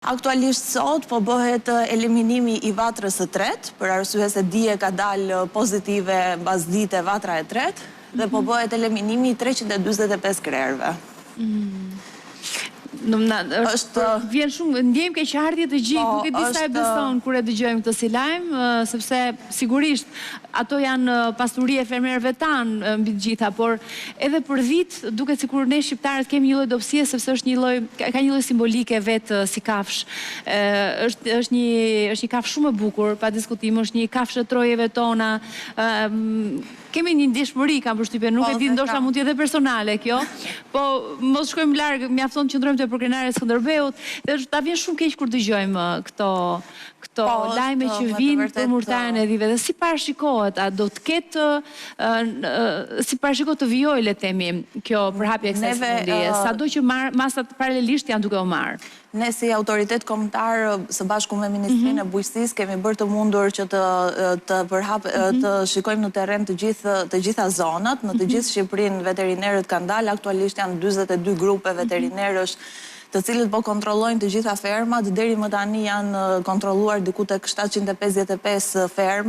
Aktualisht sot po bëhet eliminimi I vatrës së tretë, për arsye se dje ka dalë pozitive mbas dite vatra e tretë, dhe po bëhet eliminimi I 345 krerëve. Vjen shumë, ndjejmë keqardhje të gjithë, nuk e di sa e beson kur e dëgjojmë këtë si lajm, sepse sigurisht ato janë pasuri e fermerëve tanë mbi të gjitha, por edhe për vit duket sikur ne shqiptarët kemi një lloj dobësie sepse është ka një lloj simbolike vetë si kafsh. Është një kafsh shumë e bukur, pa diskutim, është një kafshë e trojeve tona. Kemi një ndjeshmëri, kam përshtypjen, nuk e di, ndoshta mund të jetë personale kjo, po mos shkojmë larg, mjafton të qëndrojmë te prokuroria e Skënderbeut, dhe ta vjen shumë keq kur dëgjojmë këto lajme që vinë për murtaren e dhive. Dhe si parashikohet, a do të ketë si parashikohet të vijojë, le të themi, kjo përhapje e kësaj sëmundjeje, sado që masat paralelisht janë duke u marrë. Ne si autoritet kombëtar së bashku me Ministrinë e Bujqësisë kemi bërë të mundur që të shikojmë në terren të gjitha zonat, në të gjithë Shqipërinë veterinerët kanë dalë, aktualisht janë 42 grupe veterinerësh të cilët po kontrollojnë të gjitha fermat, deri më tani janë kontrolluar diku tek 755 ferma.